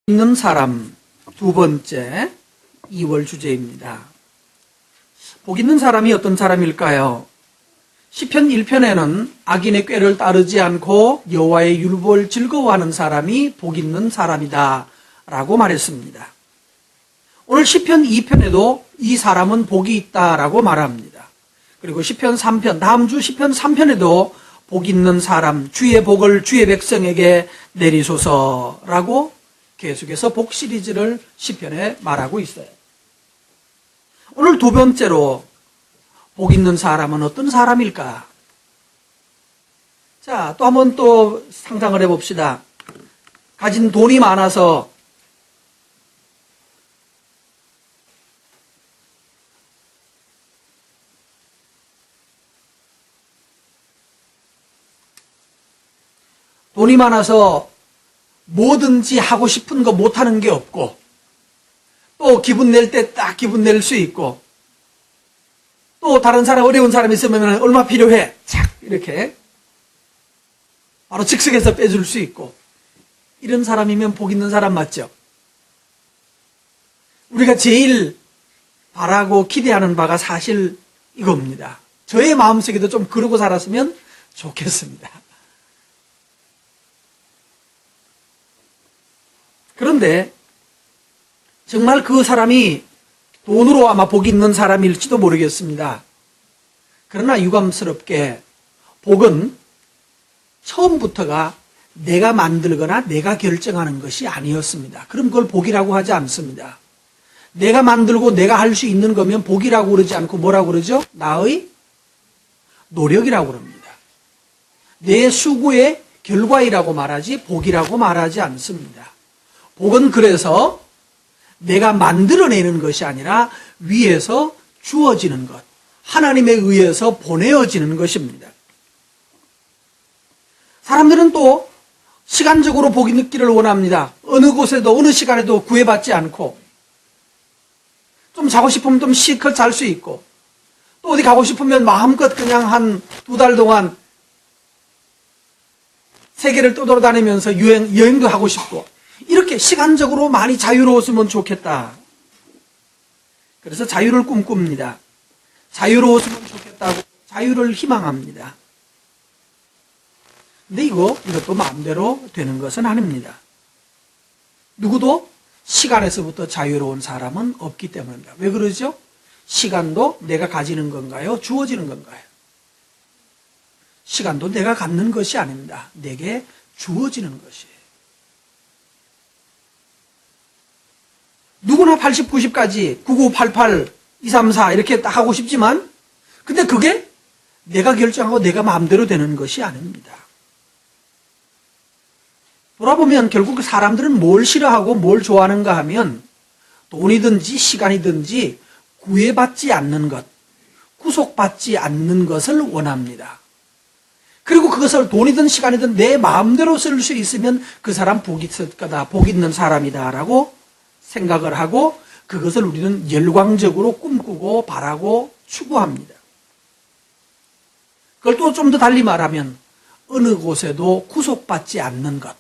있는 사람 두 번째 2월 주제입니다. 복 있는 사람이 어떤 사람일까요? 시편 1편에는 악인의 꾀를 따르지 않고 여호와의 율법을 즐거워하는 사람이 복 있는 사람이다 라고 말했습니다. 오늘 시편 2편에도 이 사람은 복이 있다라고 말합니다. 그리고 시편 3편, 다음 주 시편 3편에도 복 있는 사람, 주의 복을 주의 백성에게 내리소서라고 계속해서 복 시리즈를 시편에 말하고 있어요. 오늘 두 번째로 복 있는 사람은 어떤 사람일까? 자, 또 한번 또 상상을 해봅시다. 가진 돈이 많아서 뭐든지 하고 싶은 거 못하는 게 없고, 또 기분 낼 때 딱 기분 낼 수 있고, 또 다른 사람, 어려운 사람 있으면 얼마 필요해? 착! 이렇게 바로 즉석에서 빼줄 수 있고, 이런 사람이면 복 있는 사람 맞죠? 우리가 제일 바라고 기대하는 바가 사실 이겁니다. 저의 마음속에도 좀 그러고 살았으면 좋겠습니다. 그런데 정말 그 사람이 돈으로 아마 복이 있는 사람일지도 모르겠습니다. 그러나 유감스럽게 복은 처음부터가 내가 만들거나 내가 결정하는 것이 아니었습니다. 그럼 그걸 복이라고 하지 않습니다. 내가 만들고 내가 할 수 있는 거면 복이라고 그러지 않고 뭐라고 그러죠? 나의 노력이라고 그럽니다. 내 수고의 결과이라고 말하지 복이라고 말하지 않습니다. 복은 그래서 내가 만들어내는 것이 아니라 위에서 주어지는 것, 하나님에 의해서 보내어지는 것입니다. 사람들은 또 시간적으로 복이 있기를 원합니다. 어느 곳에도 어느 시간에도 구애받지 않고, 좀 자고 싶으면 좀 실컷 잘 수 있고, 또 어디 가고 싶으면 마음껏 그냥 한 2달 동안 세계를 떠돌아다니면서 여행도 하고 싶고, 이렇게 시간적으로 많이 자유로웠으면 좋겠다. 그래서 자유를 꿈꿉니다. 자유로웠으면 좋겠다고 자유를 희망합니다. 근데 이것도 마음대로 되는 것은 아닙니다. 누구도 시간에서부터 자유로운 사람은 없기 때문입니다. 왜 그러죠? 시간도 내가 가지는 건가요? 주어지는 건가요? 시간도 내가 갖는 것이 아닙니다. 내게 주어지는 것이에요. 누구나 80, 90까지 99, 88, 234 이렇게 딱 하고 싶지만, 근데 그게 내가 결정하고 내가 마음대로 되는 것이 아닙니다. 돌아보면 결국 사람들은 뭘 싫어하고 뭘 좋아하는가 하면 돈이든지 시간이든지 구애받지 않는 것, 구속받지 않는 것을 원합니다. 그리고 그것을 돈이든 시간이든 내 마음대로 쓸 수 있으면 그 사람 복이 있을 거다, 복 있는 사람이다 라고 생각을 하고, 그것을 우리는 열광적으로 꿈꾸고 바라고 추구합니다. 그걸 또 좀 더 달리 말하면 어느 곳에도 구속받지 않는 것,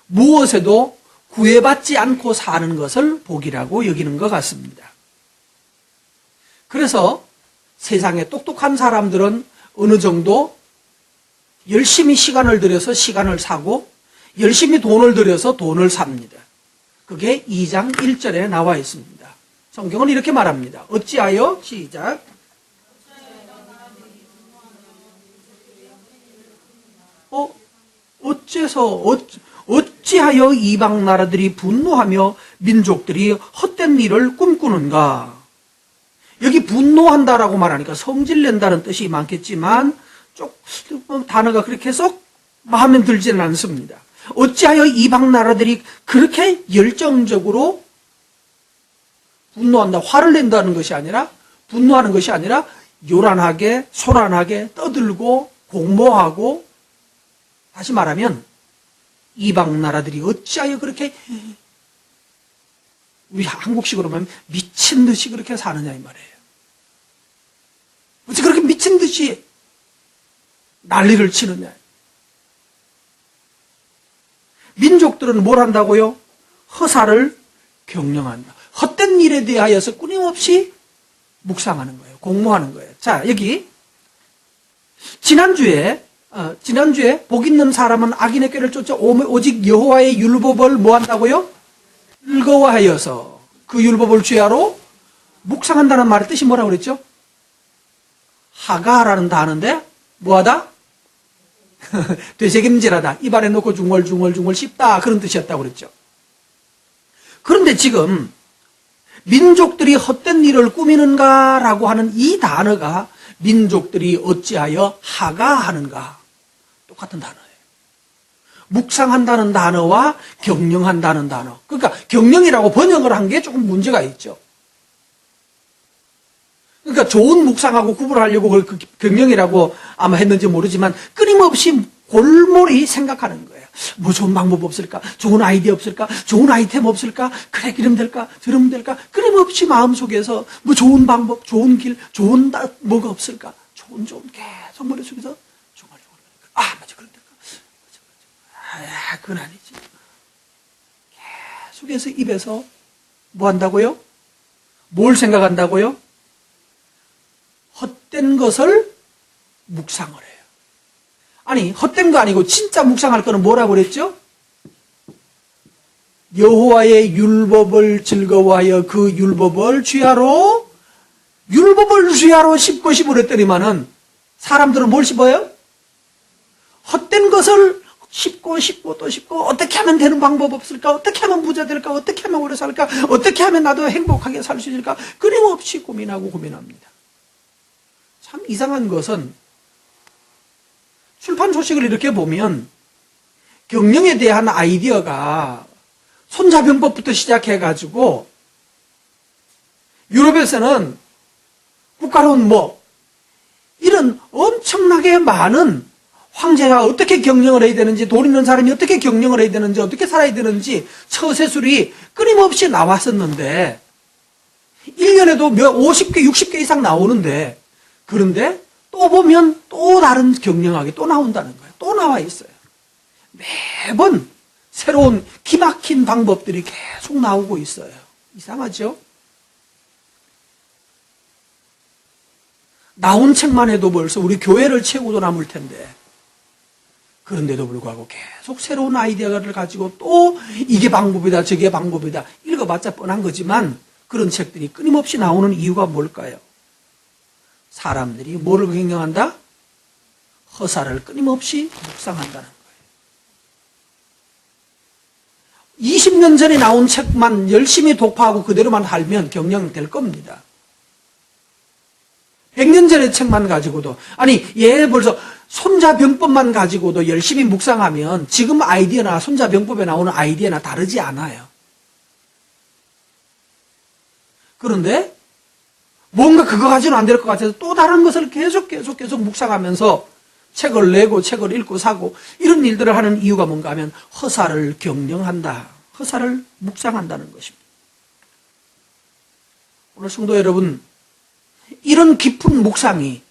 무엇에도 구애받지 않고 사는 것을 복이라고 여기는 것 같습니다. 그래서 세상에 똑똑한 사람들은 어느 정도 열심히 시간을 들여서 시간을 사고, 열심히 돈을 들여서 돈을 삽니다. 그게 2장 1절에 나와 있습니다. 성경은 이렇게 말합니다. 어찌하여? 시작. 어찌하여 이방 나라들이 분노하며 민족들이 헛된 일을 꿈꾸는가? 여기 분노한다라고 말하니까 성질낸다는 뜻이 많겠지만 단어가 그렇게 쏙 마음에 들지는 않습니다. 어찌하여 이방 나라들이 그렇게 열정적으로 분노한다, 화를 낸다는 것이 아니라, 분노하는 것이 아니라 요란하게, 소란하게 떠들고 공모하고, 다시 말하면 이방 나라들이 어찌하여 그렇게, 우리 한국식으로 하면 미친 듯이 그렇게 사느냐 이 말이에요. 어찌 그렇게 미친 듯이 난리를 치느냐. 민족들은 뭘 한다고요? 허사를 경영한다. 헛된 일에 대하여서 끊임없이 묵상하는 거예요. 공모하는 거예요. 자, 여기 지난주에 복 있는 사람은 악인의 꾀를 쫓아 오직 여호와의 율법을 뭐 한다고요? 즐거워하여서 그 율법을 주야로 묵상한다는 말의 뜻이 뭐라고 그랬죠? 하가라는 단어인데 뭐하다? 되새김질하다. 입안에 넣고 중얼중얼 씹다. 그런 뜻이었다고 그랬죠. 그런데 지금 민족들이 헛된 일을 꾸미는가라고 하는 이 단어가 민족들이 어찌하여 하가하는가? 똑같은 단어예요. 묵상한다는 단어와 경영한다는 단어. 그러니까 경영이라고 번역을 한 게 조금 문제가 있죠. 그러니까 좋은 묵상하고 구분하려고 그 경영이라고 아마 했는지 모르지만 끊임없이 골몰이 생각하는 거예요. 뭐 좋은 방법 없을까? 좋은 아이디어 없을까? 좋은 아이템 없을까? 그래, 이러면 될까? 저러면 될까? 끊임없이 마음속에서 뭐 좋은 방법, 좋은 길, 좋은 뭐가 없을까? 좋은 계속 머릿속에서 중얼중얼. 맞아, 그럼 될까? 맞아. 그건 아니지. 계속해서 입에서 뭐 한다고요? 뭘 생각한다고요? 헛된 것을 묵상을 해요. 아니, 헛된 거 아니고 진짜 묵상할 거는 뭐라고 그랬죠? 여호와의 율법을 즐거워하여 그 율법을 주야로 씹고 씹으랬더니만은 사람들은 뭘 씹어요? 헛된 것을 씹고 또 씹고 어떻게 하면 되는 방법 없을까? 어떻게 하면 부자 될까? 어떻게 하면 오래 살까? 어떻게 하면 나도 행복하게 살 수 있을까? 끊임없이 고민합니다. 참 이상한 것은 출판 소식을 이렇게 보면 경영에 대한 아이디어가 손자병법부터 시작해가지고 유럽에서는 국가론 이런 엄청나게 많은 황제가 어떻게 경영을 해야 되는지, 돈 있는 사람이 어떻게 경영을 해야 되는지, 어떻게 살아야 되는지 처세술이 끊임없이 나왔었는데 1년에도 50개, 60개 이상 나오는데 그런데 또 보면 또 다른 경영학이 또 나온다는 거예요. 또 나와 있어요. 매번 새로운 기막힌 방법들이 계속 나오고 있어요. 이상하죠? 나온 책만 해도 벌써 우리 교회를 채우고 남을 텐데 그런데도 불구하고 계속 새로운 아이디어를 가지고 또 이게 방법이다 저게 방법이다 읽어봤자 뻔한 거지만 그런 책들이 끊임없이 나오는 이유가 뭘까요? 사람들이 뭐를 경영한다? 허사를 끊임없이 묵상한다는 거예요. 20년 전에 나온 책만 열심히 독파하고 그대로만 살면 경영될 겁니다. 100년 전의 책만 가지고도 벌써 손자병법만 가지고도 열심히 묵상하면 지금 아이디어나 손자병법에 나오는 아이디어나 다르지 않아요. 그런데 뭔가 그거 가지고는 안 될 것 같아서 또 다른 것을 계속 묵상하면서 책을 내고 책을 읽고 사고 이런 일들을 하는 이유가 뭔가 하면 허사를 경영한다. 허사를 묵상한다는 것입니다. 오늘 성도 여러분, 이런 깊은 묵상이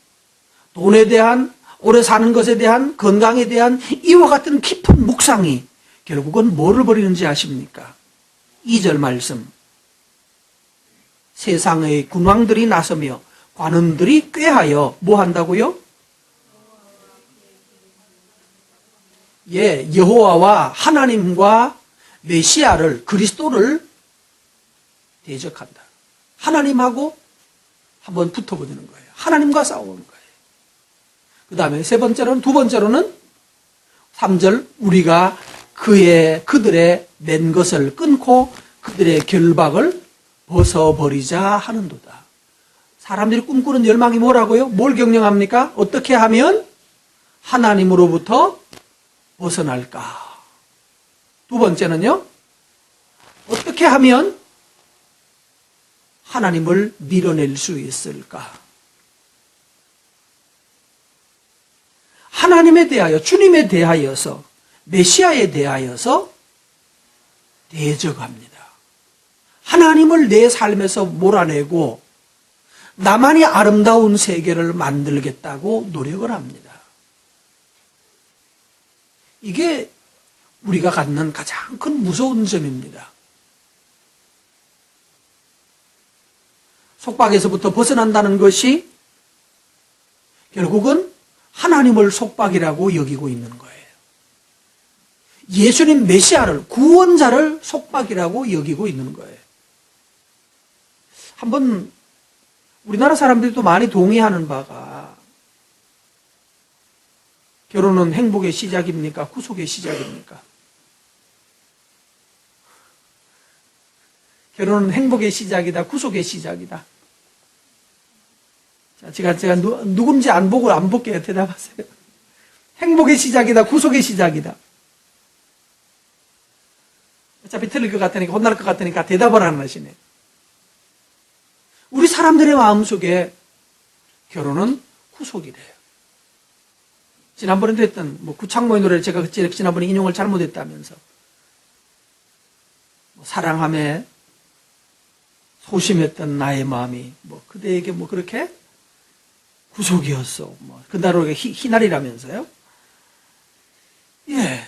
돈에 대한, 오래 사는 것에 대한, 건강에 대한 이와 같은 깊은 묵상이 결국은 뭐를 버리는지 아십니까? 2절 말씀. 세상의 군왕들이 나서며 관원들이 꾀하여 뭐 한다고요? 여호와와 하나님과 메시아를, 그리스도를 대적한다. 하나님하고 한번 붙어보는 거예요. 하나님과 싸우는 거예요. 그 다음에 두 번째로는 3절, 우리가 그들의 맨 것을 끊고 그들의 결박을 벗어버리자 하는도다. 사람들이 꿈꾸는 열망이 뭐라고요? 뭘 경영합니까? 어떻게 하면 하나님으로부터 벗어날까? 두 번째는요, 어떻게 하면 하나님을 밀어낼 수 있을까? 하나님에 대하여, 주님에 대하여서, 메시아에 대하여서 대적합니다. 하나님을 내 삶에서 몰아내고 나만이 아름다운 세계를 만들겠다고 노력을 합니다. 이게 우리가 갖는 가장 큰 무서운 점입니다. 속박에서부터 벗어난다는 것이 결국은 하나님을 속박이라고 여기고 있는 거예요. 예수님 메시아를, 구원자를 속박이라고 여기고 있는 거예요. 한번 우리나라 사람들도 많이 동의하는 바가 결혼은 행복의 시작입니까? 구속의 시작입니까? 결혼은 행복의 시작이다, 구속의 시작이다. 자, 제가 누군지 안 보고 안 볼게요. 대답하세요. 행복의 시작이다, 구속의 시작이다. 어차피 틀릴 것 같으니까, 혼날 것 같으니까 대답을 안 하시네. 우리 사람들의 마음속에 결혼은 구속이래요. 지난번에도 했던 구창모의 노래를 제가 지난번에 인용을 잘못했다면서 사랑함에 소심했던 나의 마음이 그대에게 그렇게 구속이었어. 그날로 희날이라면서요. 예.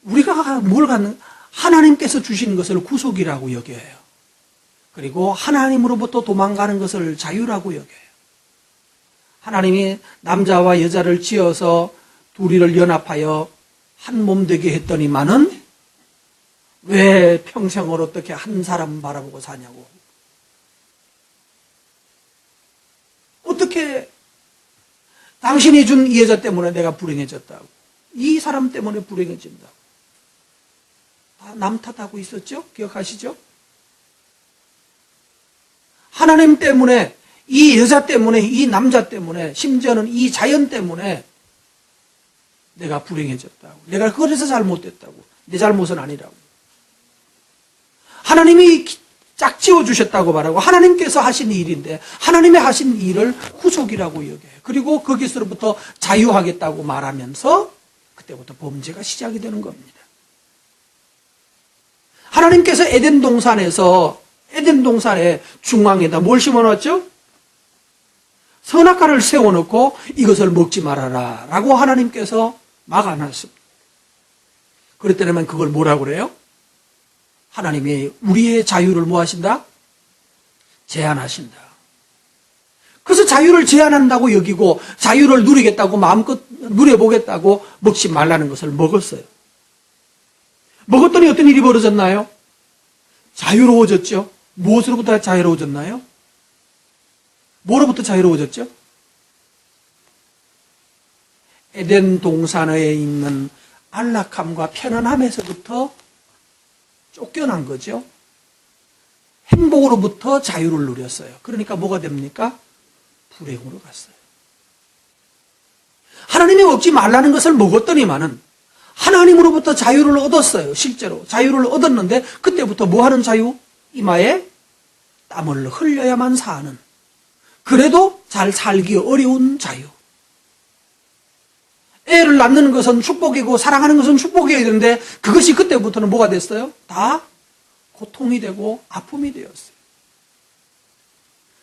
우리가 뭘 갖는, 하나님께서 주신 것을 구속이라고 여겨요. 그리고 하나님으로부터 도망가는 것을 자유라고 여겨요. 하나님이 남자와 여자를 지어서 둘이를 연합하여 한 몸 되게 했더니만은 왜 평생을 어떻게 한 사람 바라보고 사냐고. 어떻게 당신이 준 이 여자 때문에 내가 불행해졌다고. 이 사람 때문에 불행해진다고. 다 남 탓하고 있었죠? 기억하시죠? 하나님 때문에, 이 여자 때문에, 이 남자 때문에, 심지어는 이 자연 때문에 내가 불행해졌다고. 내가 그래서 잘못됐다고. 내 잘못은 아니라고. 하나님이 짝지어 주셨다고 말하고 하나님께서 하신 일인데 하나님의 하신 일을 구속이라고 여겨요. 그리고 거기서부터 자유하겠다고 말하면서 그때부터 범죄가 시작이 되는 겁니다. 하나님께서 에덴 동산의 중앙에다 뭘 심어놨죠? 선악과를 세워놓고 이것을 먹지 말아라 라고 하나님께서 막아놨습니다. 그랬더니 그걸 뭐라고 그래요? 하나님이 우리의 자유를 뭐 하신다? 제한하신다. 그래서 자유를 제한한다고 여기고 자유를 누리겠다고 마음껏 누려보겠다고 먹지 말라는 것을 먹었어요. 먹었더니 어떤 일이 벌어졌나요? 자유로워졌죠. 무엇으로부터 자유로워졌나요? 뭐로부터 자유로워졌죠? 에덴 동산에 있는 안락함과 편안함에서부터 쫓겨난 거죠. 행복으로부터 자유를 누렸어요. 그러니까 뭐가 됩니까? 불행으로 갔어요. 하나님이 먹지 말라는 것을 먹었더니만은 하나님으로부터 자유를 얻었어요. 실제로 자유를 얻었는데 그때부터 뭐 하는 자유? 이마에 땀을 흘려야만 사는, 그래도 잘 살기 어려운 자유. 애를 낳는 것은 축복이고 사랑하는 것은 축복이어야 되는데 그것이 그때부터는 뭐가 됐어요? 다 고통이 되고 아픔이 되었어요.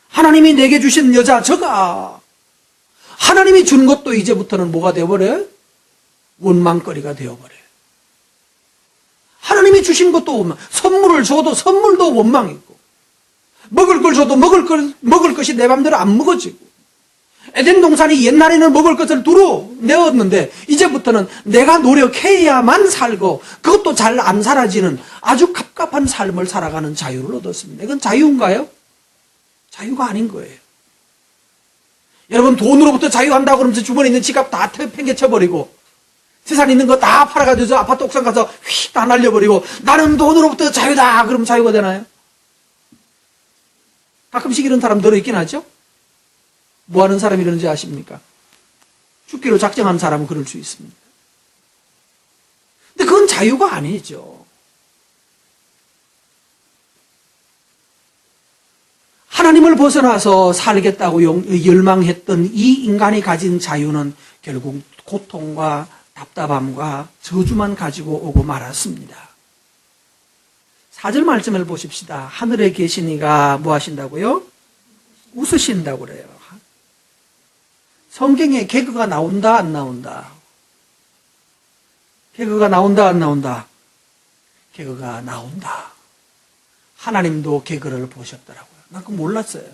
하나님이 내게 주신 여자 저가 하나님이 준 것도 이제부터는 뭐가 되어버려요? 원망거리가 되어버려요. 하나님이 주신 것도 선물을 줘도 선물도 원망이고 먹을 걸 줘도 먹을 것이 내 맘대로 안 먹어지고 에덴 동산이 옛날에는 먹을 것을 두루 내었는데 이제부터는 내가 노력해야만 살고 그것도 잘 안 사라지는 아주 갑갑한 삶을 살아가는 자유를 얻었습니다. 이건 자유인가요? 자유가 아닌 거예요. 여러분 돈으로부터 자유한다고 그러면서 주변에 있는 지갑 다 팽개쳐버리고 세상에 있는 거 다 팔아가지고 저 아파트 옥상 가서 휙 다 날려버리고 나는 돈으로부터 자유다 그러면 자유가 되나요? 가끔씩 이런 사람 들어있긴 하죠? 뭐 하는 사람이 이러는지 아십니까? 죽기로 작정한 사람은 그럴 수 있습니다. 근데 그건 자유가 아니죠. 하나님을 벗어나서 살겠다고 열망했던 이 인간이 가진 자유는 결국 고통과 답답함과 저주만 가지고 오고 말았습니다. 4절 말씀을 보십시다. 하늘에 계신 이가 뭐 하신다고요? 웃으신다고 그래요. 성경에 개그가 나온다 안 나온다? 개그가 나온다 안 나온다? 개그가 나온다. 하나님도 개그를 보셨더라고요. 난 그거 몰랐어요.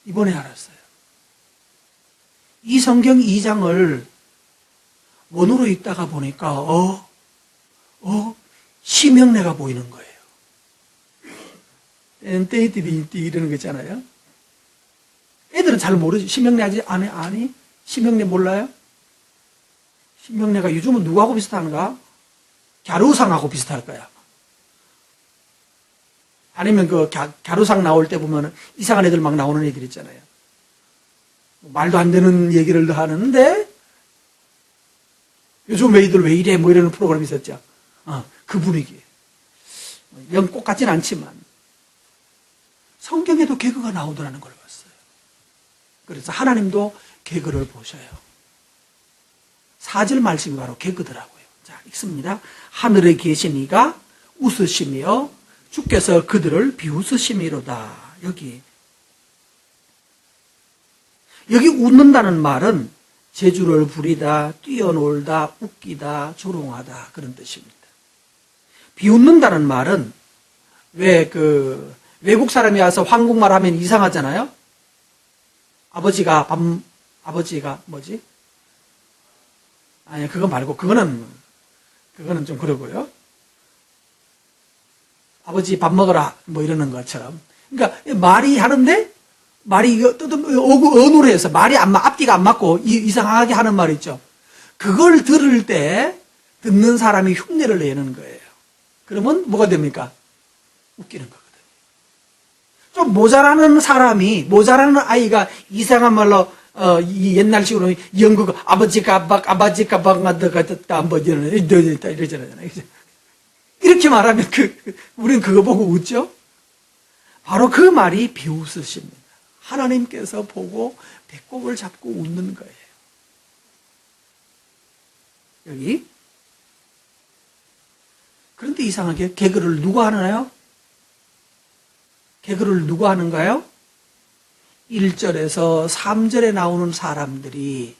이번에 알았어요. 이 성경 2장을 원어로 읽다가 보니까 심형래가 보이는 거예요. 떼띠띠 이러는 거 있잖아요. 애들은 잘 모르지. 심형래 아니? 심형래 몰라요? 심형래가 요즘은 누구하고 비슷한가? 갸루상하고 비슷할 거야. 아니면 그 갸루상 나올 때 보면 이상한 애들 막 나오는 애들 있잖아요. 말도 안 되는 얘기를 하는데 요즘 애들 왜 이래 뭐 이러는 프로그램이 있었죠. 그 분위기. 영 꼭 같진 않지만 성경에도 개그가 나오더라는 걸 봤어요. 그래서 하나님도 개그를 보셔요. 4절 말씀이 바로 개그더라고요. 자, 읽습니다. 하늘에 계신 이가 웃으시며 주께서 그들을 비웃으심이로다. 여기 웃는다는 말은 재주를 부리다, 뛰어놀다, 웃기다, 조롱하다 그런 뜻입니다. 비웃는다는 말은 왜 외국 사람이 와서 한국말 하면 이상하잖아요. 아버지가 뭐지? 아니 그거 말고 그거는 좀 그러고요. 아버지 밥 먹어라 뭐 이러는 것처럼. 그러니까 말이 하는데 말이 언어로 해서 말이 앞뒤가 안 맞고 이상하게 하는 말 있죠. 그걸 들을 때 듣는 사람이 흉내를 내는 거예요. 그러면 뭐가 됩니까? 웃기는 거거든요. 좀 모자라는 아이가 이상한 말로 이 옛날식으로 영국 아버지 가박 뭐 이러잖아요. 이렇게 말하면 우리는 그거 보고 웃죠? 바로 그 말이 비웃으십니다. 하나님께서 보고 배꼽을 잡고 웃는 거예요. 여기. 그런데 이상하게 개그를 누가 하나요? 개그를 누가 하는가요? 1절에서 3절에 나오는 사람들이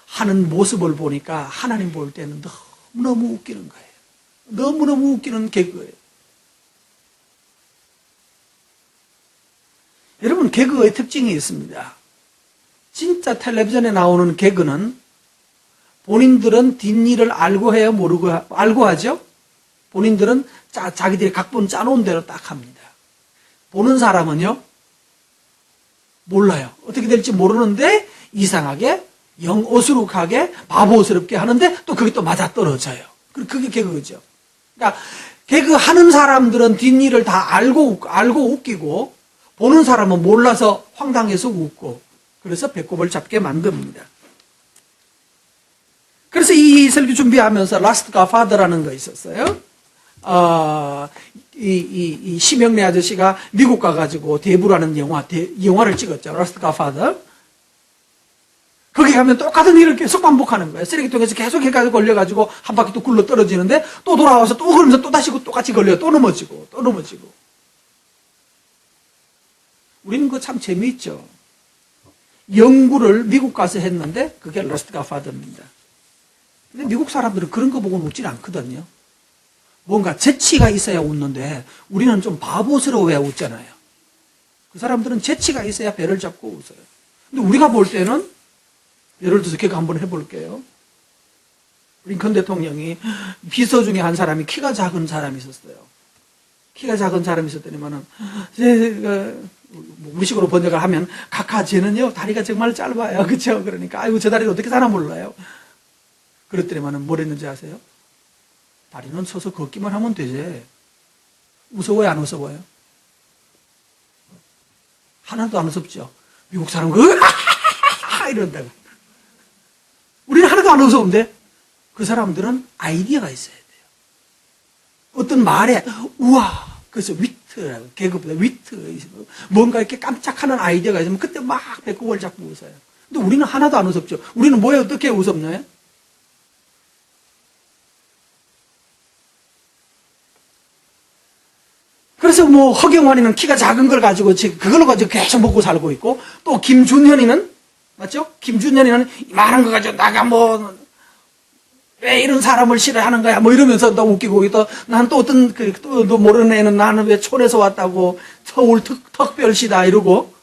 하는 모습을 보니까 하나님 볼 때는 너무너무 웃기는 거예요. 너무너무 웃기는 개그예요. 여러분, 개그의 특징이 있습니다. 진짜 텔레비전에 나오는 개그는 본인들은 뒷일을 알고 해요? 알고 하죠? 본인들은 자기들이 각본 짜놓은 대로 딱 합니다. 보는 사람은요? 몰라요. 어떻게 될지 모르는데 이상하게 영어수룩하게 바보스럽게 하는데 또 그게 또 맞아떨어져요. 그게 개그죠. 그러니까 개그 하는 사람들은 뒷일을 다 알고 웃기고 보는 사람은 몰라서 황당해서 웃고 그래서 배꼽을 잡게 만듭니다. 그래서 이 설교 준비하면서 라스트 가파더라는 거 있었어요. 이 심형래 아저씨가 미국 가가지고 데뷔라는 영화를 찍었죠. 라스트 가파더. 거기 가면 똑같은 일을 계속 반복하는 거예요. 쓰레기통에서 계속 해가지고 걸려가지고 한 바퀴 또 굴러 떨어지는데 또 돌아와서 또 그러면서 또 다시 똑같이 걸려요. 또 넘어지고. 우리는 그거 참 재미있죠. 연구를 미국 가서 했는데 그게 러스트 가파더입니다. 근데 미국 사람들은 그런 거 보고 웃질 않거든요. 뭔가 재치가 있어야 웃는데 우리는 좀 바보스러워야 웃잖아요. 그 사람들은 재치가 있어야 배를 잡고 웃어요. 근데 우리가 볼 때는 예를 들어서 개그 한번 해볼게요. 링컨 대통령이 비서 중에 한 사람이 키가 작은 사람이 있었어요. 키가 작은 사람이 있었더니만은 우리식으로 번역을 하면 카카 쟤는요 다리가 정말 짧아요. 그렇죠? 그러니까 아이고 저 다리를 어떻게 사나 몰라요. 그랬더니만은 뭘 했는지 아세요? 다리는 서서 걷기만 하면 되지. 무서워요, 안 무서워요? 하나도 안 무섭죠. 미국 사람은 이런다고. 우리는 하나도 안 무서운데 그 사람들은 아이디어가 있어야 돼요. 어떤 말에 우와, 그래서 위트라고 개그보다 위트 뭔가 이렇게 깜짝하는 아이디어가 있으면 그때 막 배꼽을 잡고 웃어요. 근데 우리는 하나도 안 무섭죠. 우리는 뭐에 어떻게 무섭나요? 그래서 뭐 허경환이는 키가 작은 걸 가지고 그걸로 가지고 계속 먹고 살고 있고 또 김준현이는 맞죠? 김준현이는 이만한 거 가지고 나가 뭐 왜 이런 사람을 싫어하는 거야? 뭐 이러면서 또 웃기고, 또, 난 또 어떤, 또 모르는 애는 나는 왜 촌에서 왔다고, 서울 특별시다, 이러고.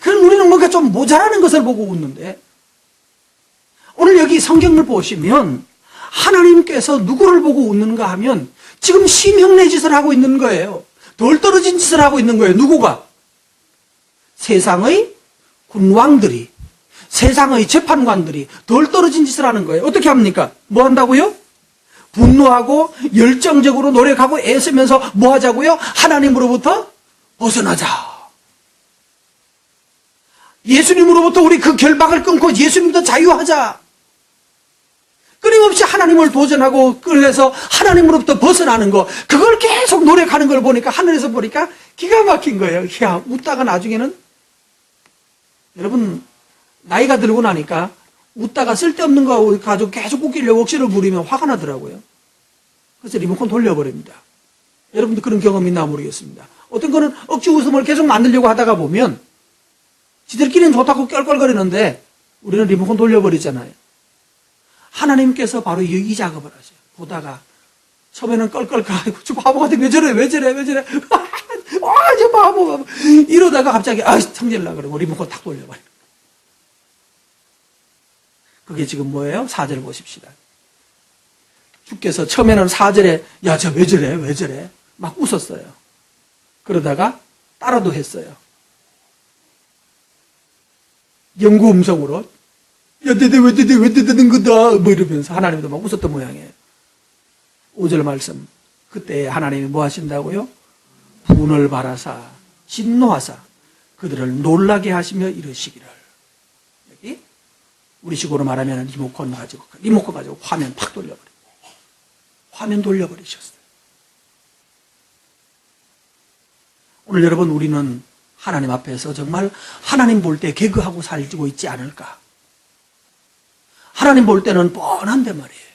그럼 우리는 뭔가 좀 모자라는 것을 보고 웃는데, 오늘 여기 성경을 보시면, 하나님께서 누구를 보고 웃는가 하면, 지금 심형래 짓을 하고 있는 거예요. 덜 떨어진 짓을 하고 있는 거예요. 누구가? 세상의 군왕들이, 세상의 재판관들이 덜 떨어진 짓을 하는 거예요. 어떻게 합니까? 뭐 한다고요? 분노하고 열정적으로 노력하고 애쓰면서 뭐 하자고요? 하나님으로부터 벗어나자. 예수님으로부터 우리 그 결박을 끊고 예수님부터 자유하자. 끊임없이 하나님을 도전하고 그래서 하나님으로부터 벗어나는 거, 그걸 계속 노력하는 걸 보니까, 하늘에서 보니까 기가 막힌 거예요. 야, 웃다가 나중에는, 여러분 나이가 들고 나니까 웃다가 쓸데없는 거 가지고 계속 웃기려고 억지를 부리면 화가 나더라고요. 그래서 리모컨 돌려버립니다. 여러분도 그런 경험 있나 모르겠습니다. 어떤 거는 억지 웃음을 계속 만들려고 하다가 보면 지들끼리는 좋다고 껄껄거리는데 우리는 리모컨 돌려버리잖아요. 하나님께서 바로 이 작업을 하세요. 보다가 처음에는 껄껄거리고 저 바보 같은 왜 저래 저 바보 이러다가 갑자기 성질나 그러고 리모컨 탁 돌려버려요. 그게 지금 뭐예요? 4절 보십시다. 주께서 처음에는 4절에 야, 저 왜 저래 막 웃었어요. 그러다가 따라도 했어요. 영구 음성으로 야, 왜 뜨는 거다 뭐 이러면서 하나님도 막 웃었던 모양이에요. 5절 말씀, 그때 하나님이 뭐 하신다고요? 분을 바라사 진노하사 그들을 놀라게 하시며 이러시기를. 여기 우리식으로 말하면 리모컨 가지고 화면 팍 돌려버리고 화면 돌려버리셨어요. 오늘 여러분, 우리는 하나님 앞에서 정말 하나님 볼 때 개그하고 살고 있지 않을까? 하나님 볼 때는 뻔한데 말이에요.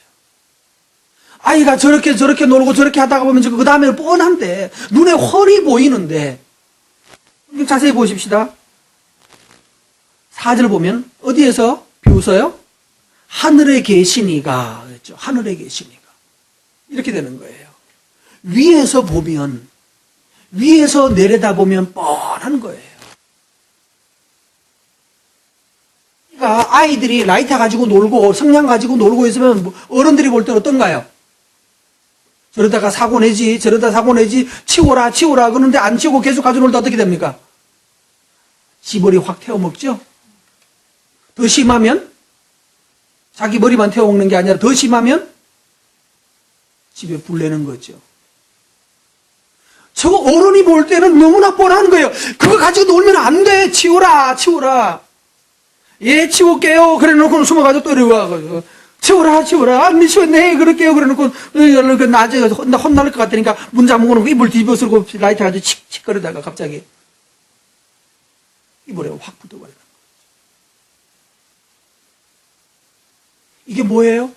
아이가 저렇게 놀고 저렇게 하다가 보면 그 다음에 뻔한데, 눈에 훤히 보이는데, 자세히 보십시다. 4절 보면 어디에서 비웃어요? 하늘에 계시니가 그랬죠. 하늘에 계시니가 이렇게 되는 거예요. 위에서 내려다보면 뻔한 거예요. 그러니까 아이들이 라이터 가지고 놀고 성냥 가지고 놀고 있으면 어른들이 볼 때 어떤가요? 저러다가 사고 내지 치워라 그러는데 안 치우고 계속 가지고 놀다 어떻게 됩니까? 지머리 확 태워먹죠? 더 심하면 자기 머리만 태워먹는 게 아니라 더 심하면 집에 불 내는 거죠. 저거 어른이 볼 때는 너무나 뻔한 거예요. 그거 가지고 놀면 안 돼. 치워라. 예, 치울게요. 그래 놓고 숨어가지고 또 이러고 치워라. 안 치웠네. 그럴게요. 그래 놓고 낮에 혼날 것 같으니까 문 잠그고 놓고 이불 뒤집어 쓰고 라이터 가지고 칙칙거리다가 갑자기 이불에 확 붙어버려요. 이게 뭐예요?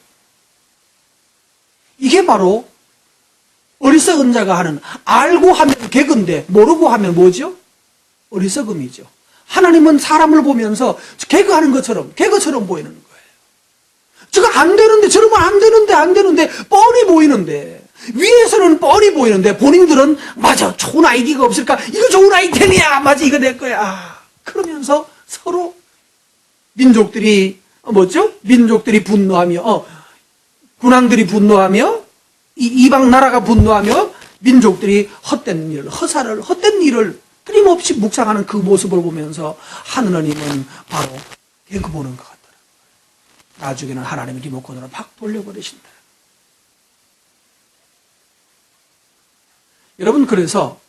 이게 바로 어리석은 자가 하는, 알고 하면 개그인데 모르고 하면 뭐죠? 어리석음이죠. 하나님은 사람을 보면서 개그하는 것처럼 보이는 거예요. 저거 안 되는데, 저러면 안 되는데 뻔히 보이는데, 위에서는 뻔히 보이는데 본인들은 맞아, 좋은 아이디어가 없을까? 이거 좋은 아이템이야. 맞아, 이거 내 거야. 그러면서 서로 민족들이 분노하며, 군왕들이 분노하며, 이방 나라가 분노하며, 민족들이 헛된 일을 끊임없이 묵상하는 그 모습을 보면서 하느님은 바로 개그 보는 것 같더라고요. 나중에는 하나님이 리모컨으로 막 돌려버리신다. 여러분, 그래서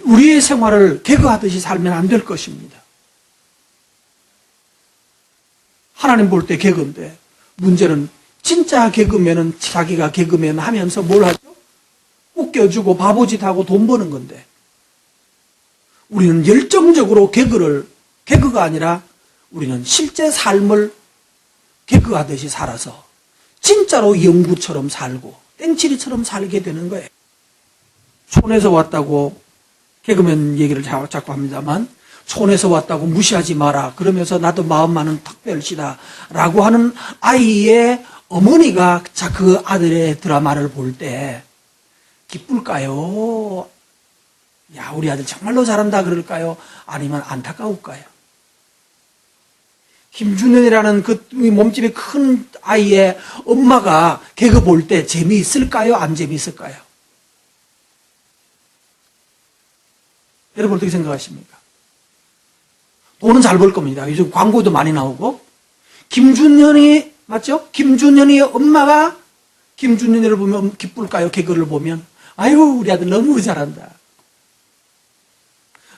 우리의 생활을 개그하듯이 살면 안 될 것입니다. 하나님 볼 때 개그인데, 문제는 진짜 개그맨은 자기가 개그맨 하면서 뭘 하죠? 웃겨주고 바보짓하고 돈 버는 건데, 우리는 열정적으로 개그가 아니라 우리는 실제 삶을 개그하듯이 살아서 진짜로 영구처럼 살고 땡치리처럼 살게 되는 거예요. 촌에서 왔다고 개그맨 얘기를 자꾸 합니다만, 촌에서 왔다고 무시하지 마라. 그러면서 나도 마음 많은 특별시다. 라고 하는 아이의 어머니가 그 아들의 드라마를 볼 때 기쁠까요? 야, 우리 아들 정말로 잘한다 그럴까요? 아니면 안타까울까요? 김준현이라는 그 몸집이 큰 아이의 엄마가 개그 볼 때 재미있을까요? 안 재미있을까요? 여러분 어떻게 생각하십니까? 돈은 잘 벌 겁니다. 요즘 광고도 많이 나오고. 김준현이, 맞죠? 김준현이 엄마가 김준현이를 보면 기쁠까요? 개그를 보면. 아유, 우리 아들 너무 잘한다.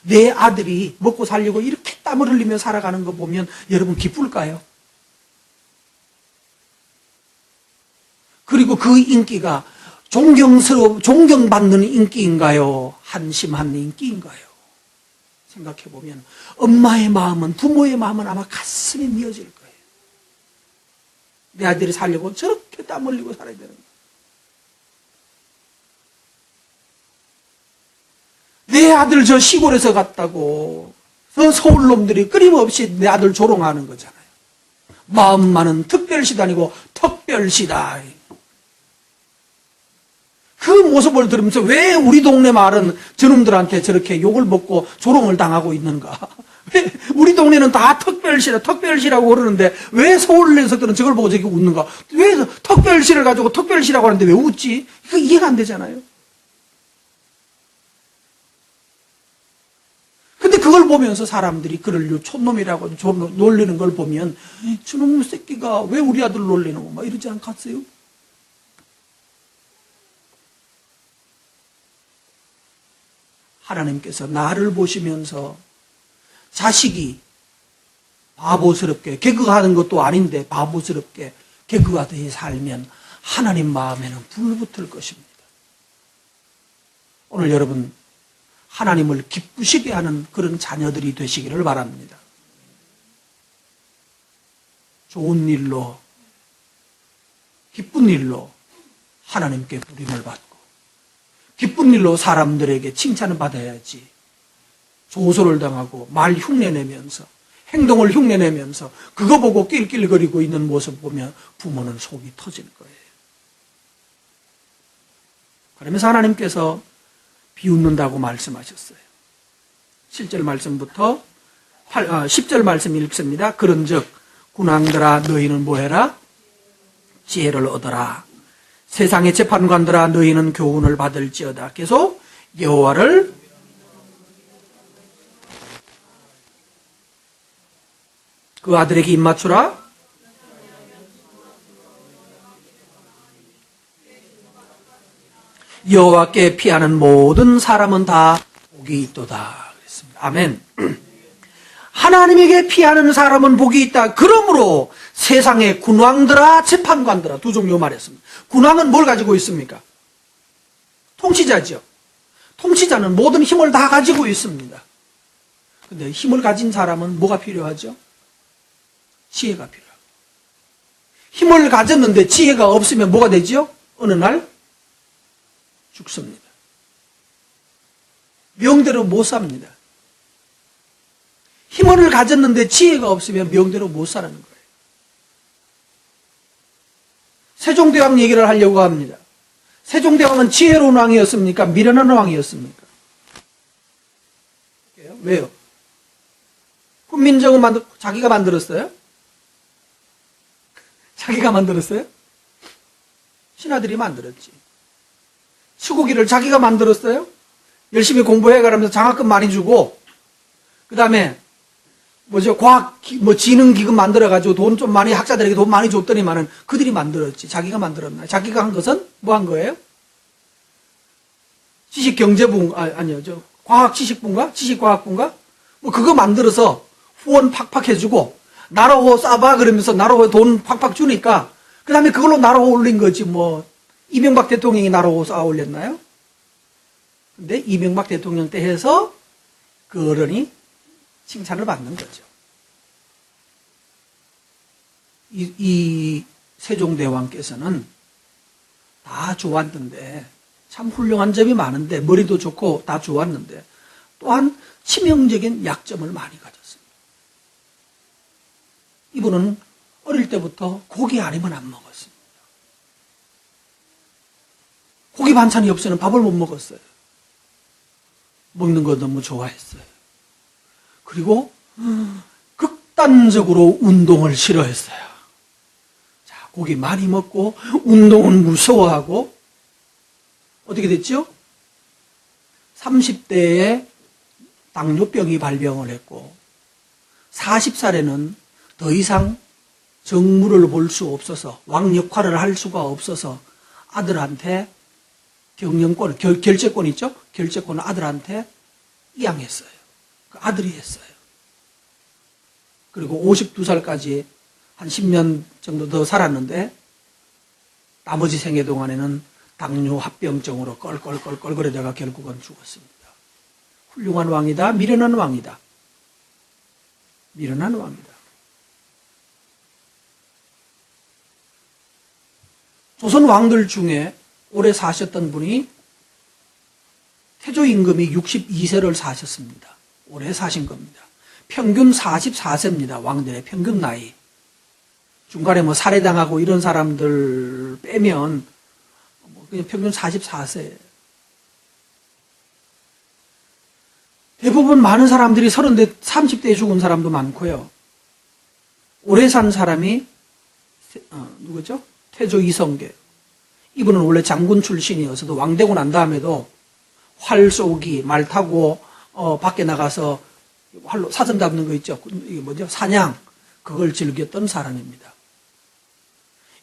내 아들이 먹고 살려고 이렇게 땀을 흘리며 살아가는 거 보면 여러분 기쁠까요? 그리고 그 인기가 존경받는 인기인가요? 한심한 인기인가요? 생각해보면 엄마의 마음은, 부모의 마음은 아마 가슴이 미어질 거예요. 내 아들이 살려고 저렇게 땀 흘리고 살아야 되는 거예요. 내 아들 저 시골에서 갔다고 저 서울 놈들이 끊임없이 내 아들 조롱하는 거잖아요. 마음 많은 특별시도 아니고 특별시다. 그 모습을 들으면서 왜 우리 동네 말은 저놈들한테 저렇게 욕을 먹고 조롱을 당하고 있는가? 왜 우리 동네는 다 특별시라고 그러는데 왜 서울 녀석들은 저걸 보고 저렇게 웃는가? 왜 특별시를 가지고 특별시라고 하는데 왜 웃지? 이거 이해가 안 되잖아요. 근데 그걸 보면서 사람들이 그를 촌놈이라고 놀리는 걸 보면 저놈 새끼가 왜 우리 아들 놀리는 거 막 이러지 않겠어요? 하나님께서 나를 보시면서 자식이 바보스럽게 개그하는 것도 아닌데 바보스럽게 개그하듯이 살면 하나님 마음에는 불붙을 것입니다. 오늘 여러분 하나님을 기쁘시게 하는 그런 자녀들이 되시기를 바랍니다. 좋은 일로, 기쁜 일로 하나님께 부름을 받고 기쁜 일로 사람들에게 칭찬을 받아야지 조소를 당하고 말 흉내내면서 행동을 흉내내면서 그거 보고 낄낄거리고 있는 모습 보면 부모는 속이 터질 거예요. 그러면서 하나님께서 비웃는다고 말씀하셨어요. 7절 말씀부터 10절 말씀 읽습니다. 그런즉 군왕들아 너희는 뭐해라? 지혜를 얻어라. 세상의 재판관들아 너희는 교훈을 받을지어다. 계속 여호와를 그 아들에게 입맞추라. 여호와께 피하는 모든 사람은 다 복이 있도다. 그랬습니다. 아멘. 하나님에게 피하는 사람은 복이 있다. 그러므로 세상의 군왕들아 재판관들아 두 종류 말했습니다. 군왕은 뭘 가지고 있습니까? 통치자죠. 통치자는 모든 힘을 다 가지고 있습니다. 근데 힘을 가진 사람은 뭐가 필요하죠? 지혜가 필요하고. 힘을 가졌는데 지혜가 없으면 뭐가 되죠? 어느 날 죽습니다. 명대로 못 삽니다. 힘을 가졌는데 지혜가 없으면 명대로 못 사는 거예요. 세종대왕 얘기를 하려고 합니다. 세종대왕은 지혜로운 왕이었습니까? 미련한 왕이었습니까? 왜요? 훈민정음 자기가 만들었어요? 자기가 만들었어요? 신하들이 만들었지. 수국이를 자기가 만들었어요? 열심히 공부해가면서 장학금 많이 주고, 그 다음에 과학, 지능기금 만들어가지고 돈 좀 많이, 학자들에게 돈 많이 줬더니만은 그들이 만들었지. 자기가 만들었나? 자기가 한 것은 뭐 한 거예요? 아니요. 과학지식부인가? 지식과학부인가? 그거 만들어서 후원 팍팍 해주고, 나라호 싸봐 그러면서 나라호에 돈 팍팍 주니까, 그 다음에 그걸로 나라호 올린 거지, 이명박 대통령이 나라호 쌓아 올렸나요? 근데 이명박 대통령 때 해서 그 어른이 칭찬을 받는 거죠. 이 세종대왕께서는 다 좋았는데, 참 훌륭한 점이 많은데, 머리도 좋고 다 좋았는데, 또한 치명적인 약점을 많이 가졌습니다. 이분은 어릴 때부터 고기 아니면 안 먹었습니다. 고기 반찬이 없이는 밥을 못 먹었어요. 먹는 거 너무 좋아했어요. 그리고 극단적으로 운동을 싫어했어요. 자, 고기 많이 먹고 운동은 무서워하고 어떻게 됐죠? 30대에 당뇨병이 발병을 했고 40살에는 더 이상 정물을 볼 수 없어서 왕 역할을 할 수가 없어서 아들한테 경영권, 결재권 있죠? 결재권을 아들한테 이양했어요. 그 아들이 했어요. 그리고 52살까지 한 10년 정도 더 살았는데 나머지 생애 동안에는 당뇨 합병증으로 껄껄껄껄 거리다가 결국은 죽었습니다. 훌륭한 왕이다. 미련한 왕이다. 미련한 왕이다. 조선 왕들 중에 오래 사셨던 분이 태조 임금이 62세를 사셨습니다. 오래 사신 겁니다. 평균 44세입니다. 왕들의 평균 나이. 중간에 뭐 살해당하고 이런 사람들 빼면 그냥 평균 44세. 대부분 많은 사람들이 30대에 죽은 사람도 많고요. 오래 산 사람이 누구죠? 태조 이성계. 이분은 원래 장군 출신이어서도 왕 되고 난 다음에도 활 쏘기, 말 타고 밖에 나가서 활로 사슴 잡는 거 있죠. 이게 뭐죠? 사냥. 그걸 즐겼던 사람입니다.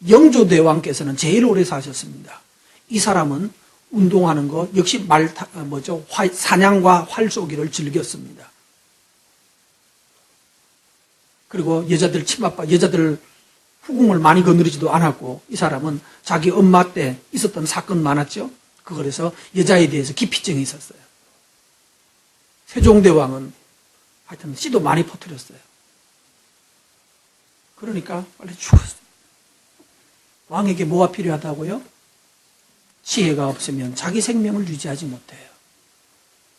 영조대왕께서는 제일 오래 사셨습니다. 이 사람은 운동하는 거 역시 사냥과 활 쏘기를 즐겼습니다. 그리고 여자들 후궁을 많이 거느리지도 않았고 이 사람은 자기 엄마 때 있었던 사건 많았죠. 그래서 여자에 대해서 기피증이 있었어요. 세종대왕은 하여튼 씨도 많이 퍼뜨렸어요. 그러니까 빨리 죽었어요. 왕에게 뭐가 필요하다고요? 지혜가 없으면 자기 생명을 유지하지 못해요.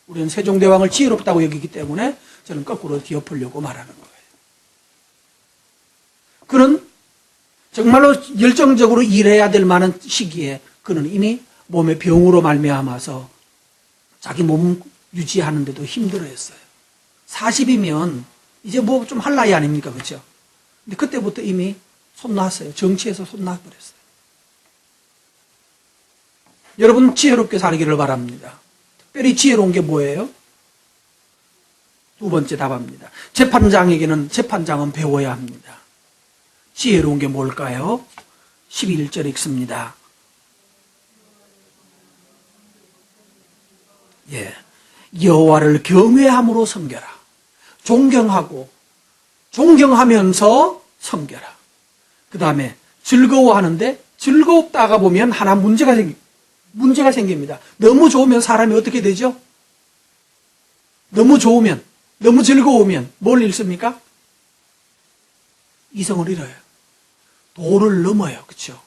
우리는 세종대왕을 지혜롭다고 여기기 때문에 저는 거꾸로 뒤엎으려고 말하는 거예요. 그는 정말로 열정적으로 일해야 될 만한 시기에 그는 이미 몸의 병으로 말미암아서 자기 몸 유지하는데도 힘들어했어요. 40이면 이제 뭐 좀 할 나이 아닙니까? 그렇죠? 근데 그때부터 이미 손 놨어요. 정치에서 손 놔버렸어요. 여러분 지혜롭게 살기를 바랍니다. 특별히 지혜로운 게 뭐예요? 두 번째 답합니다. 재판장은 배워야 합니다. 지혜로운 게 뭘까요? 11절 읽습니다. 여호와를 경외함으로 섬겨라. 존경하면서 섬겨라. 그 다음에 즐거워하는데 즐겁다가 보면 하나 문제가 생깁니다. 너무 좋으면 사람이 어떻게 되죠? 너무 즐거우면 뭘 잃습니까? 이성을 잃어요. 도를 넘어요. 그렇죠?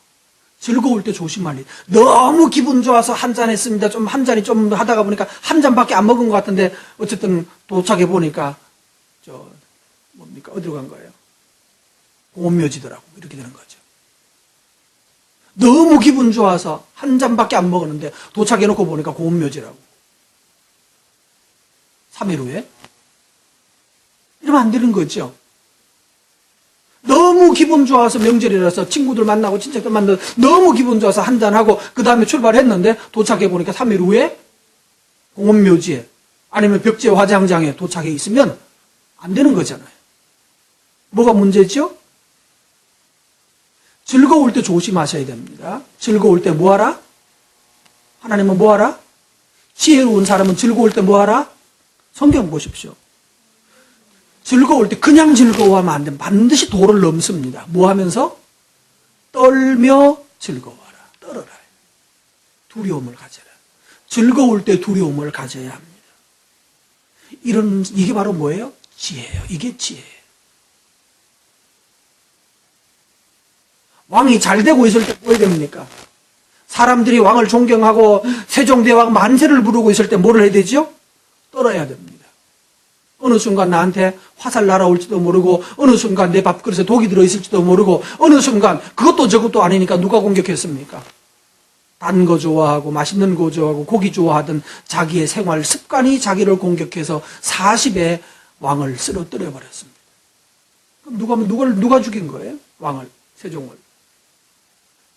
즐거울 때 조심할 일. 너무 기분 좋아서 한 잔 했습니다. 한 잔이 좀 하다가 보니까 한 잔밖에 안 먹은 것 같은데 어쨌든 도착해 보니까 어디로 간 거예요? 공원묘지더라고. 이렇게 되는 거죠. 너무 기분 좋아서 한 잔밖에 안 먹었는데 도착해 놓고 보니까 공원묘지라고. 3일 후에? 이러면 안 되는 거죠. 너무 기분 좋아서 명절이라서 친구들 만나고 친척들 만나고 너무 기분 좋아서 한잔하고 그 다음에 출발했는데 도착해 보니까 3일 후에 공원묘지에 아니면 벽제 화장장에 도착해 있으면 안 되는 거잖아요. 뭐가 문제죠? 즐거울 때 조심하셔야 됩니다. 즐거울 때 뭐하라? 하나님은 뭐하라? 지혜로운 사람은 즐거울 때 뭐하라? 성경 보십시오. 즐거울 때 그냥 즐거워하면 안 됩니다. 반드시 도를 넘습니다. 뭐 하면서? 떨며 즐거워하라. 떨어라. 두려움을 가져라. 즐거울 때 두려움을 가져야 합니다. 이게 바로 뭐예요? 지혜예요. 이게 지혜예요. 왕이 잘 되고 있을 때 뭐 해야 됩니까? 사람들이 왕을 존경하고 세종대왕 만세를 부르고 있을 때 뭐를 해야 되죠? 떨어야 됩니다. 어느 순간 나한테 화살 날아올지도 모르고, 어느 순간 내 밥그릇에 독이 들어있을지도 모르고, 어느 순간 그것도 저것도 아니니까 누가 공격했습니까? 단 거 좋아하고 맛있는 거 좋아하고 고기 좋아하던 자기의 생활 습관이 자기를 공격해서 40의 왕을 쓰러뜨려 버렸습니다. 그럼 누가 죽인 거예요? 왕을, 세종을.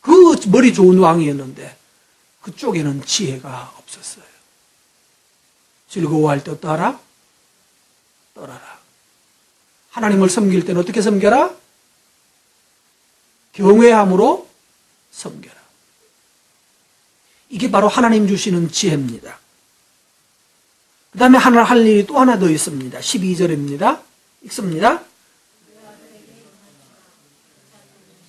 그 머리 좋은 왕이었는데 그쪽에는 지혜가 없었어요. 즐거워할 때 어떠하라? 떨어라. 하나님을 섬길 때는 어떻게 섬겨라? 경외함으로 섬겨라. 이게 바로 하나님 주시는 지혜입니다. 그 다음에 하나 할 일이 또 하나 더 있습니다. 12절입니다. 읽습니다.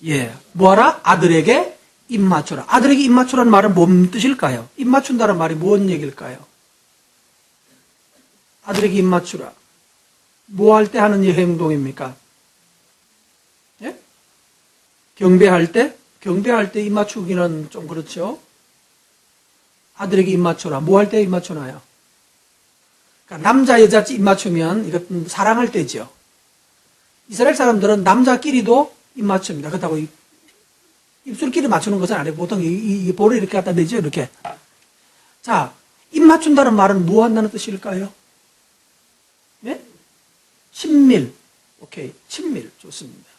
예, 뭐하라? 아들에게 입 맞춰라. 아들에게 입 맞추라는 말은 뭔 뜻일까요? 입 맞춘다는 말이 뭔 얘기일까요? 아들에게 입 맞추라. 뭐 할 때 하는 행동입니까? 예? 경배할 때? 경배할 때 입 맞추기는 좀 그렇죠? 아들에게 입 맞춰라. 뭐 할 때 입 맞춰놔요? 그러니까 남자, 여자 입 맞추면 이것은 사랑할 때죠. 이스라엘 사람들은 남자끼리도 입 맞춥니다. 그렇다고 입술끼리 맞추는 것은 아니고 보통 이 볼을 이렇게 갖다 대죠. 이렇게. 자, 입 맞춘다는 말은 뭐 한다는 뜻일까요? 네? 친밀. 오케이. 친밀. 좋습니다.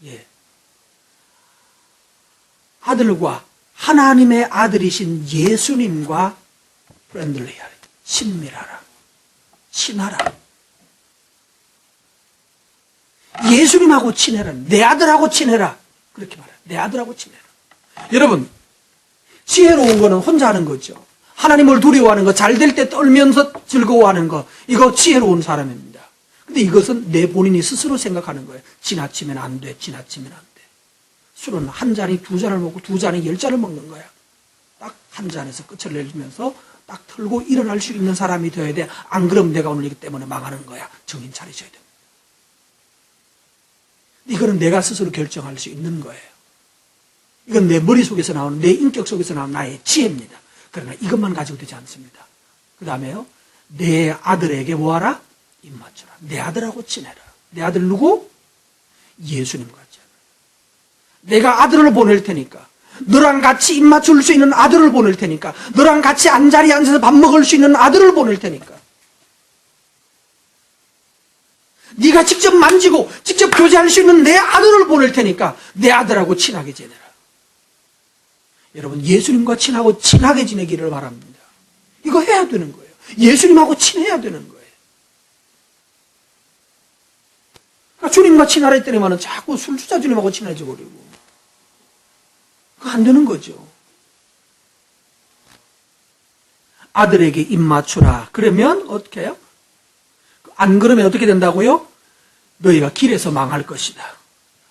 예. 아들과 하나님의 아들이신 예수님과 프렌들리하라. 친밀하라. 친하라. 예수님하고 친해라. 내 아들하고 친해라. 그렇게 말해요. 내 아들하고 친해라. 여러분, 지혜로운 거는 혼자 하는 거죠. 하나님을 두려워하는 거, 잘 될 때 떨면서 즐거워하는 거, 이거 지혜로운 사람입니다. 근데 이것은 내 본인이 스스로 생각하는 거예요. 지나치면 안 돼. 지나치면 안 돼. 술은 한 잔이 두 잔을 먹고 두 잔이 10잔을 먹는 거야. 딱 한 잔에서 끝을 내주면서 딱 털고 일어날 수 있는 사람이 되어야 돼. 안 그러면 내가 오늘 이기 때문에 망하는 거야. 정신 차리셔야 됩니다. 이거는 내가 스스로 결정할 수 있는 거예요. 이건 내 머릿속에서 나오는, 내 인격 속에서 나오는 나의 지혜입니다. 그러나 이것만 가지고 되지 않습니다. 그 다음에요, 내 아들에게 뭐하라? 입 맞춰라. 내 아들하고 친해라. 내 아들 누구? 예수님 같이. 내가 아들을 보낼 테니까, 너랑 같이 입 맞출 수 있는 아들을 보낼 테니까, 너랑 같이 한자리에 앉아서 밥 먹을 수 있는 아들을 보낼 테니까, 네가 직접 만지고 직접 교제할 수 있는 내 아들을 보낼 테니까 내 아들하고 친하게 지내라. 여러분, 예수님과 친하게 지내기를 바랍니다. 이거 해야 되는 거예요. 예수님하고 친해야 되는 거예요. 그러니까 주님과 친하라 했더니만은 자꾸 술주자 주님하고 친해져 버리고. 그거 안 되는 거죠. 아들에게 입 맞추라. 그러면 어떻게 해요? 안 그러면 어떻게 된다고요? 너희가 길에서 망할 것이다.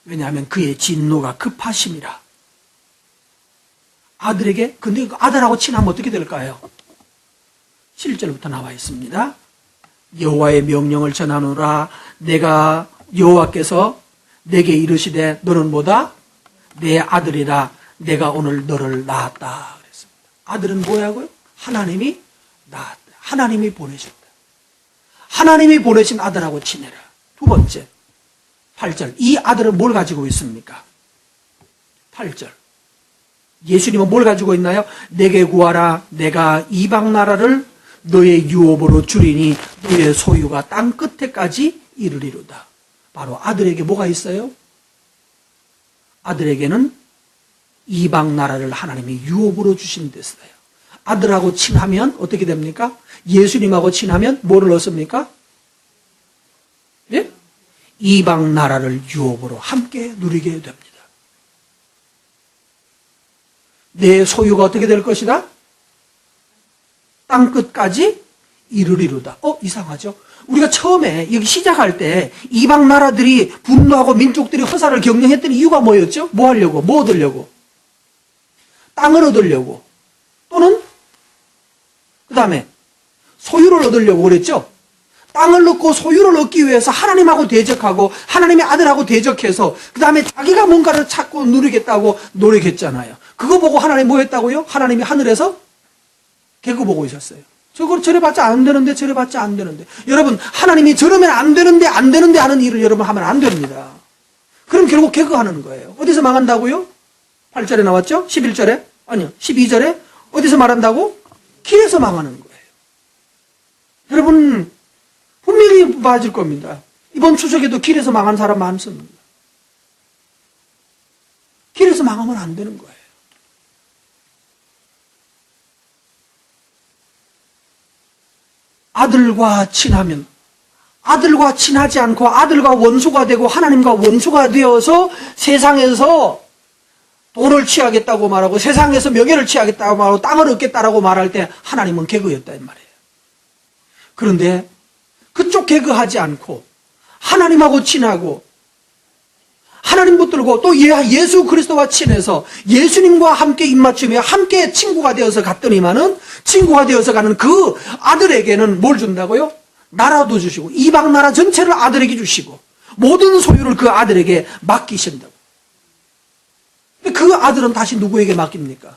왜냐하면 그의 진노가 급하심이라. 아들에게, 근데 아들하고 친하면 어떻게 될까요? 7절부터 나와 있습니다. 여호와의 명령을 전하노라. 내가 여호와께서 내게 이르시되 너는 뭐다? 내 아들이라. 내가 오늘 너를 낳았다. 그랬습니다. 아들은 뭐야고요? 하나님이 낳았다. 하나님이 보내셨다. 하나님이 보내신 아들하고 친해라. 두 번째, 8절. 이 아들은 뭘 가지고 있습니까? 8절. 예수님은 뭘 가지고 있나요? 내게 구하라. 내가 이방 나라를 너의 유업으로 주리니 너의 소유가 땅 끝에까지 이르리로다. 바로 아들에게 뭐가 있어요? 아들에게는 이방 나라를 하나님이 유업으로 주신댔어요. 아들하고 친하면 어떻게 됩니까? 예수님하고 친하면 뭐를 얻습니까? 예? 이방 나라를 유업으로 함께 누리게 됩니다. 내 소유가 어떻게 될 것이다? 땅끝까지 이르리로다. 이상하죠? 우리가 처음에 여기 시작할 때 이방 나라들이 분노하고 민족들이 허사를 경영했던 이유가 뭐였죠? 뭐 하려고? 뭐 얻으려고? 땅을 얻으려고. 또는 그 다음에 소유를 얻으려고 그랬죠? 땅을 얻고 소유를 얻기 위해서 하나님하고 대적하고 하나님의 아들하고 대적해서 그 다음에 자기가 뭔가를 찾고 누리겠다고 노력했잖아요. 그거 보고 하나님 뭐 했다고요? 하나님이 하늘에서 개그 보고 있었어요. 저걸 저래봤자 안 되는데, 저래봤자 안 되는데. 여러분, 하나님이 저러면 안 되는데 하는 일을 여러분 하면 안 됩니다. 그럼 결국 개그하는 거예요. 어디서 망한다고요? 8절에 나왔죠? 11절에? 아니요, 12절에? 어디서 말한다고? 길에서 망하는 거예요. 여러분, 분명히 맞을 겁니다. 이번 추석에도 길에서 망한 사람 많습니다. 길에서 망하면 안 되는 거예요. 아들과 친하면, 아들과 친하지 않고 아들과 원수가 되고 하나님과 원수가 되어서 세상에서 돈을 취하겠다고 말하고 세상에서 명예를 취하겠다고 말하고 땅을 얻겠다라고 말할 때 하나님은 개그였단 말이에요. 그런데 그쪽 개그하지 않고 하나님하고 친하고 하나님 붙들고 또 예수 그리스도와 친해서 예수님과 함께 입맞추며 함께 친구가 되어서 갔더니만은 친구가 되어서 가는 그 아들에게는 뭘 준다고요? 나라도 주시고 이방 나라 전체를 아들에게 주시고 모든 소유를 그 아들에게 맡기신다고. 그 아들은 다시 누구에게 맡깁니까?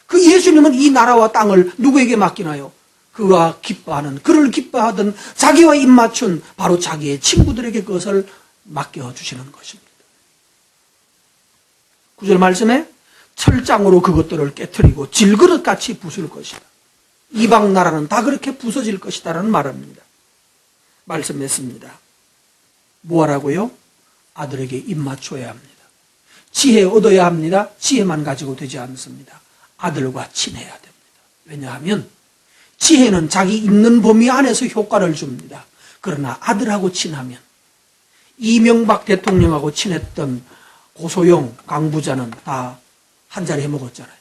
그 예수님은 이 나라와 땅을 누구에게 맡기나요? 그가 기뻐하는, 그를 기뻐하던 자기와 입맞춘 바로 자기의 친구들에게 그것을 맡겨주시는 것입니다. 9절 말씀에 철장으로 그것들을 깨트리고 질그릇같이 부술 것이다. 이방 나라는 다 그렇게 부서질 것이다 라는 말입니다. 말씀했습니다. 뭐하라고요? 아들에게 입맞춰야 합니다. 지혜 얻어야 합니다. 지혜만 가지고 되지 않습니다. 아들과 친해야 됩니다. 왜냐하면 지혜는 자기 있는 범위 안에서 효과를 줍니다. 그러나 아들하고 친하면 이명박 대통령하고 친했던 고소영 강부자는 다 한자리 해먹었잖아요.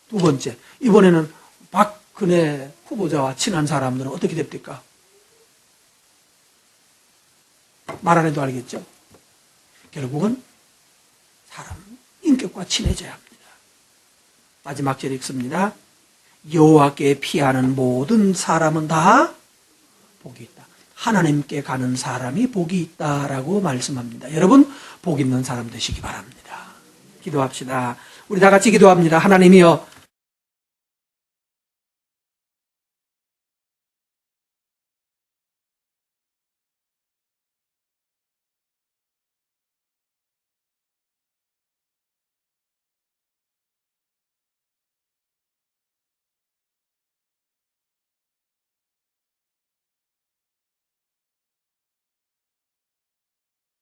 두 번째, 이번에는 박근혜 후보자와 친한 사람들은 어떻게 됩니까? 말 안 해도 알겠죠? 결국은 사람 인격과 친해져야 합니다. 마지막 절 읽습니다. 여호와께 피하는 모든 사람은 다 복이 있다. 하나님께 가는 사람이 복이 있다라고 말씀합니다. 여러분, 복 있는 사람 되시기 바랍니다. 기도합시다. 우리 다 같이 기도합니다. 하나님이여,